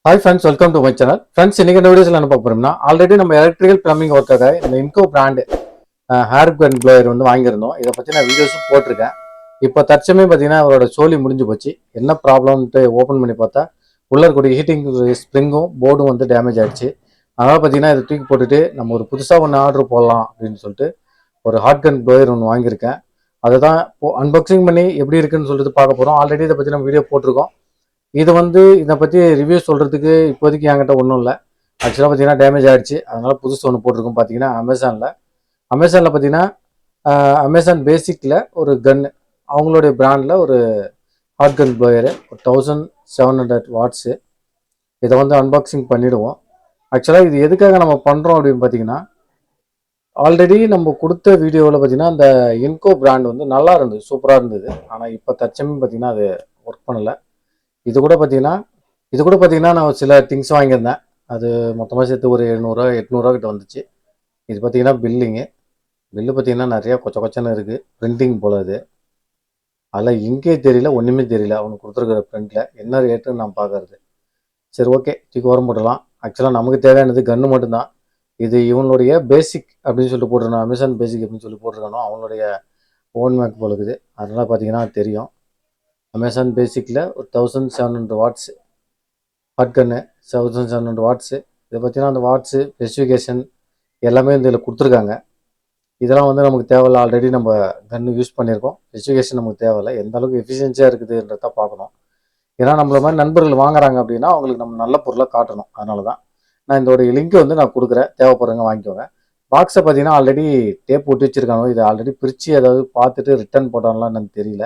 Hi friends, welcome to my channel. Friends, இன்னைக்கு இந்த வீடியோஸில் என்ன பார்க்க போறோம்னா, ஆல்ரெடி நம்ம எலக்ட்ரிக்கல் பிளம்பிங் ஒர்க்காக இந்த இன்கோ பிராண்டு ஹேர் கன் ப்ளோயர் வந்து வாங்கியிருந்தோம். இதை பற்றி நான் வீடியோஸும் போட்டிருக்கேன். இப்போ தற்சமயம் பார்த்தீங்கன்னா அவரோட சோலி முடிஞ்சு போச்சு. என்ன ப்ராப்ளம்ட்டு ஓப்பன் பண்ணி பார்த்தா உள்ள இருக்கக்கூடிய ஹீட்டிங் ஸ்ப்ரிங்கும் போர்டும் வந்து டேமேஜ் ஆயிடுச்சு. அதனால் பார்த்தீங்கன்னா இதை தூக்கி போட்டுட்டு நம்ம ஒரு புதுசாக ஒன்று ஆர்டர் போடலாம் அப்படின்னு சொல்லிட்டு ஒரு ஹாட் கன் ப்ளோயர் ஒன்று வாங்கியிருக்கேன். அதை தான் இப்போ அன்பாக்சிங் பண்ணி எப்படி இருக்குன்னு சொல்லிட்டு பார்க்க போகிறோம். ஆல்ரெடி இதை பற்றி நம்ம வீடியோ போட்டிருக்கோம். இது வந்து இதை பற்றி ரிவ்யூ சொல்கிறதுக்கு இப்போதைக்கு என்கிட்ட ஒன்றும் இல்லை. ஆக்சுவலாக பார்த்தீங்கன்னா டேமேஜ் ஆகிடுச்சு. அதனால் புதுசு ஒன்று போட்டிருக்கோம். பார்த்தீங்கன்னா அமேசானில் பார்த்தீங்கன்னா அமேசான் பேசிக்கில் ஒரு கன்னு, அவங்களுடைய பிராண்டில் ஒரு ஹாட் கன் ப்ளோயரு, ஒரு 1700 வாட்ஸு. இதை வந்து அன்பாக்சிங் பண்ணிவிடுவோம். ஆக்சுவலாக இது எதுக்காக நம்ம பண்ணுறோம் அப்படின்னு பார்த்தீங்கன்னா, ஆல்ரெடி நம்ம கொடுத்த வீடியோவில் பார்த்தீங்கன்னா அந்த இன்கோ பிராண்ட் வந்து நல்லா இருந்தது, சூப்பராக இருந்தது. ஆனால் இப்போ தற்சமயம் பார்த்தீங்கன்னா அது ஒர்க் பண்ணலை. இது கூட பார்த்தீங்கன்னா நான் சில திங்ஸ் வாங்கியிருந்தேன். அது மொத்தமாக சேர்த்து ஒரு 700 கிட்ட வந்துச்சு. இது பார்த்தீங்கன்னா பில்லு பார்த்தீங்கன்னா நிறையா கொச்சன்னு இருக்குது. பிரிண்டிங் போல் அது. அதில் இங்கே தெரியல, ஒன்றுமே தெரியல. அவனுக்கு கொடுத்துருக்குற பிரிண்டில் என்ன ரேட்டுன்னு நான் பார்க்கறது. சரி, ஓகே, தூக்கி ஓரம் போடலாம். ஆக்சுவலாக நமக்கு தேவையானது கன்று மட்டும்தான். இது இவனுடைய பேசிக் அப்படின்னு சொல்லிட்டு போட்டிருக்கானோ, அமேசான் பேசிக் அப்படின்னு சொல்லி போட்டிருக்கானோ, அவனுடைய ஓன் மேக் போல இருக்குது. அதனால் பார்த்தீங்கன்னா தெரியும். அமேசான் பேசிக்கில் ஒரு 1700 வாட்ஸ் ஹாட் கன்னு, 1700 வாட்ஸு. இதை பார்த்தீங்கன்னா அந்த வாட்ஸு ஸ்பெசிஃபிகேஷன் எல்லாமே இந்த இதில் கொடுத்துருக்காங்க. இதெல்லாம் வந்து நமக்கு தேவையில்ல. ஆல்ரெடி நம்ம கன்று யூஸ் பண்ணியிருக்கோம். ஸ்பெசிஃபிகேஷன் நமக்கு தேவையில்லை. எந்த அளவுக்கு எஃபிஷியன்சியாக இருக்குதுன்றத பார்க்கணும். ஏன்னா நம்மள மாதிரி நண்பர்கள் வாங்குறாங்க அப்படின்னா அவங்களுக்கு நம்ம நல்ல பொருளாக காட்டணும். அதனால தான் நான் இதோடைய லிங்க்கை வந்து நான் கொடுக்குறேன். தேவைப்படுறவங்க வாங்கிக்கோங்க. பாக்ஸை பார்த்தீங்கன்னா ஆல்ரெடி டேப் போட்டு வச்சுருக்காங்க. இதை ஆல்ரெடி பிரித்து ஏதாவது பார்த்துட்டு ரிட்டர்ன் போட்டாங்களான்னு எனக்கு தெரியல.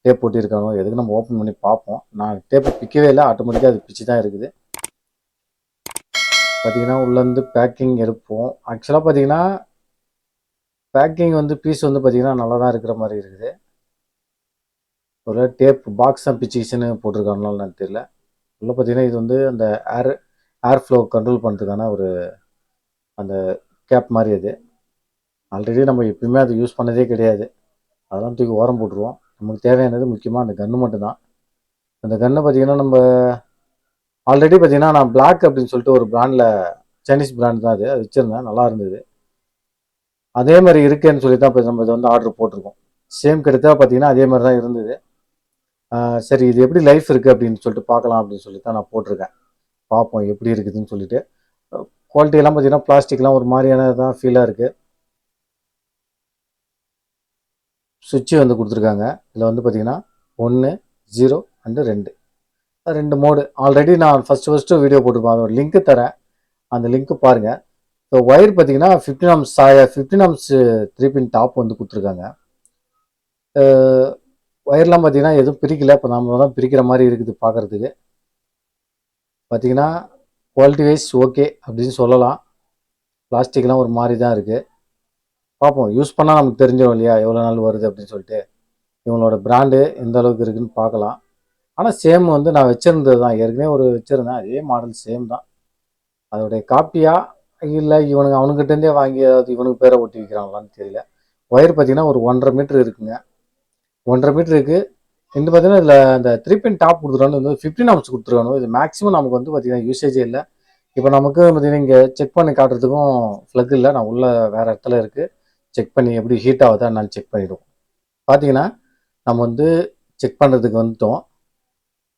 டேப் போட்டிருக்காங்க. எதுக்கு நம்ம ஓப்பன் பண்ணி பார்ப்போம். நான் டேப்பை பிக்கவே இல்லை, ஆட்டோமேட்டிக்காக அது பிச்சு தான் இருக்குது. பார்த்தீங்கன்னா உள்ளேருந்து பேக்கிங் எடுப்போம். ஆக்சுவலாக பார்த்தீங்கன்னா பேக்கிங் வந்து பீஸ் வந்து பார்த்தீங்கன்னா நல்லா தான் இருக்கிற மாதிரி இருக்குது. ஒரு டேப் பாக்ஸ் தான் பிச்சுன்னு போட்டிருக்காங்கனால எனக்கு தெரியல. உள்ளே பார்த்தீங்கன்னா இது வந்து அந்த ஏர் ஃப்ளோ கண்ட்ரோல் பண்ணுறதுக்கான ஒரு அந்த கேப் மாதிரி. அது ஆல்ரெடி நம்ம எப்பயுமே அதை யூஸ் பண்ணதே கிடையாது. அதெல்லாம் தூக்கி ஓரம் போட்டுருவோம். நமக்கு தேவையானது முக்கியமாக அந்த கன்று மட்டும்தான். அந்த கன்னை பார்த்தீங்கன்னா நம்ம ஆல்ரெடி பார்த்தீங்கன்னா நான் பிளாக் அப்படின்னு சொல்லிட்டு ஒரு பிராண்டில், சைனீஸ் பிராண்ட் தான் அது வச்சுருந்தேன். நல்லா இருந்தது. அதே மாதிரி இருக்குன்னு சொல்லி தான் இப்போ நம்ம இதை வந்து ஆர்டர் போட்டிருக்கோம். சேம் கிட்டத்தட்ட பார்த்தீங்கன்னா அதே மாதிரி தான் இருந்தது. சரி, இது எப்படி லைஃப் இருக்குது அப்படின்னு சொல்லிட்டு பார்க்கலாம் அப்படின்னு சொல்லி தான் நான் போட்டிருக்கேன். பார்ப்போம் எப்படி இருக்குதுன்னு சொல்லிட்டு. குவாலிட்டியெல்லாம் பார்த்தீங்கன்னா பிளாஸ்டிக்லாம் ஒரு மாதிரியான தான் ஃபீலாக இருக்குது. சுவிட்சு வந்து கொடுத்துருக்காங்க. இதில் வந்து பார்த்தீங்கன்னா 1, 0 அண்டு 2 மோடு. ஆல்ரெடி நான் ஃபஸ்ட்டு வீடியோ போட்டிருப்பேன். அதோட லிங்க்கு தரேன். அந்த லிங்க்கு பாருங்கள். ஸோ ஒயர் பார்த்தீங்கன்னா 15 ஆம்ஸ் 3 பின் டாப் வந்து கொடுத்துருக்காங்க. ஒயர்லாம் பார்த்தீங்கன்னா எதுவும் பிரிக்கல. இப்போ நம்ம தான் பிரிக்கிற மாதிரி இருக்குது பார்க்குறதுக்கு. பார்த்தீங்கன்னா குவாலிட்டி வைஸ் ஓகே அப்படின்னு சொல்லலாம். பிளாஸ்டிக்லாம் ஒரு மாதிரி தான் இருக்குது. பார்ப்போம், யூஸ் பண்ணால் நமக்கு தெரிஞ்சிடும் இல்லையா எவ்வளோ நாள் வருது அப்படின்னு சொல்லிட்டு. இவங்களோட பிராண்டு எந்த அளவுக்கு இருக்குதுன்னு பார்க்கலாம். ஆனால் சேம் வந்து நான் வச்சுருந்தது தான். ஏற்கனவே ஒரு வச்சுருந்தேன். அதே மாடல் சேம் தான். அதோடைய காப்பியாக இல்லை அவனுக்கிட்டேருந்தே வாங்கி ஏதாவது இவனுக்கு பேரை ஒட்டி வைக்கிறாங்களான்னு தெரியல. ஒயர் பார்த்தீங்கன்னா ஒரு 1.5 மீட்டர் இருக்குங்க. 1.5 மீட்டர் இருக்குது. இன்னும் பார்த்தீங்கன்னா இதில் அந்த 3 பின் டாப் கொடுத்துருவானு வந்து 15 ஆம்ஸ் கொடுத்துருவானு. இது மேக்ஸிமம் நமக்கு வந்து பார்த்தீங்கன்னா யூசேஜே இல்லை. இப்போ நமக்கு பார்த்தீங்கன்னா இங்கே செக் பண்ணி காட்டுறதுக்கும் ஃப்ளக் இல்லை. நான் உள்ள வேறு இடத்துல இருக்குது. செக் பண்ணி எப்படி ஹீட் ஆகுதா நான் செக் பண்ணிவிடுவோம். பார்த்தீங்கன்னா நம்ம வந்து செக் பண்ணுறதுக்கு வந்துட்டோம்.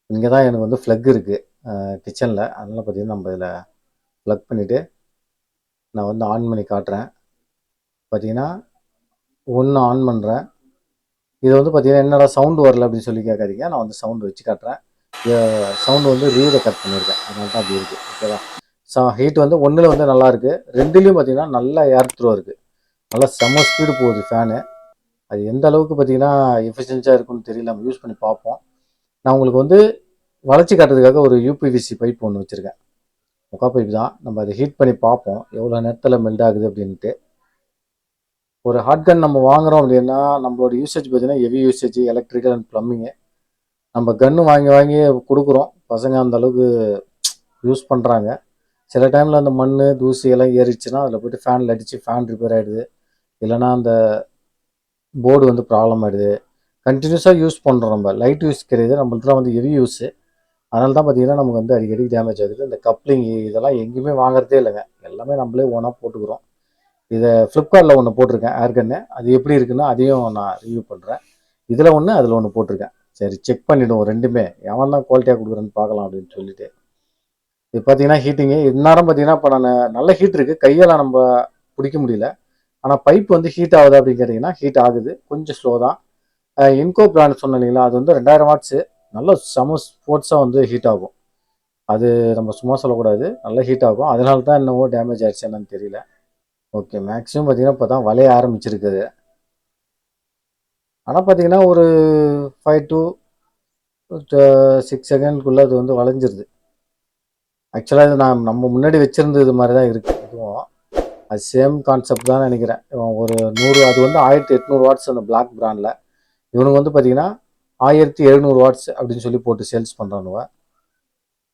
இங்கே தான் எனக்கு வந்து ஃப்ளக் இருக்குது கிச்சனில். அதனால் பார்த்தீங்கன்னா நம்ம இதில் ப்ளக் பண்ணிவிட்டு நான் வந்து ஆன் பண்ணி காட்டுறேன். பார்த்தீங்கன்னா ஒன்று ஆன் பண்ணுறேன். இது வந்து பார்த்தீங்கன்னா என்னடா சவுண்டு வரல அப்படின்னு சொல்லி கேட்காதீங்க. நான் வந்து சவுண்டு வச்சு காட்டுறேன். சவுண்டு வந்து ரீடை கட் பண்ணியிருக்கேன். அதனால தான் அப்படி இருக்குது. ஓகேவா? ஹீட் வந்து 1ல் வந்து நல்லாயிருக்கு. 2லேயும் பார்த்தீங்கன்னா நல்லா ஏர் த்ரோ இருக்குது. நல்லா செம்ம ஸ்பீடு போகுது ஃபேனு. அது எந்த அளவுக்கு பார்த்தீங்கன்னா எஃபிஷியன்ஸாக இருக்குன்னு தெரியல. நம்ம யூஸ் பண்ணி பார்ப்போம். நான் உங்களுக்கு வந்து வளைச்சி காட்டுறதுக்காக ஒரு யூபிவிசி பைப் ஒன்று வச்சுருக்கேன். முக்கா பைப் தான். நம்ம அதை ஹீட் பண்ணி பார்ப்போம் எவ்வளோ நேரத்தில் மெல்ட் ஆகுது அப்படின்ட்டு. ஒரு ஹாட் கன் நம்ம வாங்குகிறோம் அப்படின்னா நம்மளோட யூசேஜ் பார்த்தீங்கன்னா heavy usage electrical and plumbing. நம்ம கன்று வாங்கி கொடுக்குறோம். பசங்க அந்த அளவுக்கு யூஸ் பண்ணுறாங்க. சில டைமில் அந்த மண் தூசி எல்லாம் ஏறிச்சுன்னா அதில் போய்ட்டு ஃபேனில் அடித்து ஃபேன் ரிப்பேர் ஆகிடுது. இல்லைனா அந்த போர்டு வந்து ப்ராப்ளம் ஆகிடுது. கண்டினியூஸாக யூஸ் பண்ணுறோம். நம்ம லைட் யூஸ் கிடையாது. நம்மளுக்குலாம் வந்து ஹெவி யூஸு. அதனால தான் பார்த்தீங்கன்னா நமக்கு வந்து அடிக்கடி டேமேஜ் ஆகுது. இந்த கப்ளிங் இதெல்லாம் எங்கேயுமே வாங்குறதே இல்லைங்க. எல்லாமே நம்மளே ஓனாக போட்டுக்கிறோம். இதை ஃப்ளிப்கார்ட்டில் ஒன்று போட்டிருக்கேன் ஏர் கன்னு. அது எப்படி இருக்குன்னா அதையும் நான் ரிவ்யூ பண்ணுறேன். இதில் ஒன்று அதில் ஒன்று போட்டிருக்கேன். சரி செக் பண்ணிவிடுவோம் ரெண்டுமே எவன் தான் குவாலிட்டியாக கொடுக்குறேன்னு பார்க்கலாம் அப்படின்னு சொல்லிட்டு. இது பார்த்தீங்கன்னா ஹீட்டிங்கு இந்நேரம் பார்த்தீங்கன்னா இப்போ நான் நல்ல ஹீட் இருக்குது, கையெல்லாம் நம்ம பிடிக்க முடியல. ஆனால் பைப் வந்து ஹீட் ஆகுது அப்படின்னு கேட்டிங்கன்னா ஹீட் ஆகுது, கொஞ்சம் ஸ்லோ தான். இன்கோ பிராண்ட் சொன்னேன் இல்லைங்களா, அது வந்து 2000 வாட்ஸு. நல்ல செம ஸ்போர்ட்ஸாக வந்து ஹீட் ஆகும். அது நம்ம சும்மா சொல்லக்கூடாது, நல்லா ஹீட் ஆகும். அதனால தான் என்னவோ டேமேஜ் ஆயிடுச்சு என்னன்னு தெரியல. ஓகே, மேக்ஸிமம் பார்த்தீங்கன்னா இப்போ தான் வளைய ஆரம்பிச்சிருக்குது. ஆனால் பார்த்தீங்கன்னா ஒரு 5 to 6 செகண்ட்குள்ளே அது வந்து வளைஞ்சிருது. ஆக்சுவலாக இது நம்ம முன்னாடி வச்சுருந்தது மாதிரி தான் இருக்குது இதுவும். அது சேம் கான்செப்ட் தான் நினைக்கிறேன். ஒரு 100 அது வந்து 1800 வாட்ஸ் அந்த பிளாக் பிராண்டில். இவனுக்கு வந்து பார்த்தீங்கன்னா 1700 வாட்ஸ் அப்படின்னு சொல்லி போட்டு சேல்ஸ் பண்ணுறானுவ.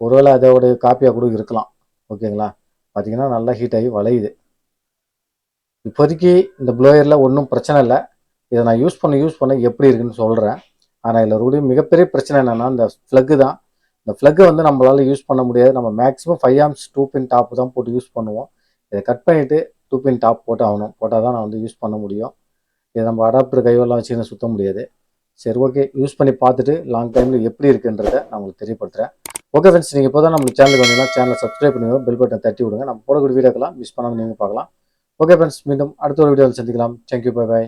ஒருவேளை அதோட காப்பியாக கூட இருக்கலாம். ஓகேங்களா, பார்த்தீங்கன்னா நல்லா ஹீட் ஆகி வளையுது. இப்போதைக்கு இந்த ப்ளோயரில் ஒன்றும் பிரச்சனை இல்லை. இதை நான் யூஸ் பண்ண எப்படி இருக்குன்னு சொல்கிறேன். ஆனால் இதில் ஒரு மிகப்பெரிய பிரச்சனை என்னென்னா இந்த ஃப்ளக்கு தான். இந்த ஃப்ளக்கை வந்து நம்மளால் யூஸ் பண்ண முடியாது. நம்ம மேக்ஸிமம் 5 ஆம்ஸ் 2 பின் டாப் தான் போட்டு யூஸ் பண்ணுவோம். இதை கட் பண்ணிவிட்டு 2 பின் டாப் போட்டு ஆகணும். போட்டால் தான் நான் வந்து யூஸ் பண்ண முடியும். இதை நம்ம அடாப்டர் கைவெல்லாம் வச்சுன்னு சுத்த முடியாது. சரி, ஓகே, யூஸ் பண்ணி பார்த்துட்டு லாங் டைமில் எப்படி இருக்குன்றதை நான் உங்களுக்கு தெரியப்படுத்துகிறேன். ஓகே ஃப்ரெண்ட்ஸ், நீங்கள் இப்போ தான் நம்ம சேனலுக்கு வந்தீங்கன்னா சேனலை சப்ஸ்கிரைப் பண்ணுங்க, பெல் பட்டன் தட்டி விடுங்க. நம்ம போடக்கூடிய வீடியோக்கெல்லாம் மிஸ் பண்ணாமல் நீங்கள் பார்க்கலாம். ஓகே ஃப்ரெண்ட்ஸ், மீண்டும் அடுத்த ஒரு வீடியோவில் சந்திக்கலாம். Thank you, bye bye.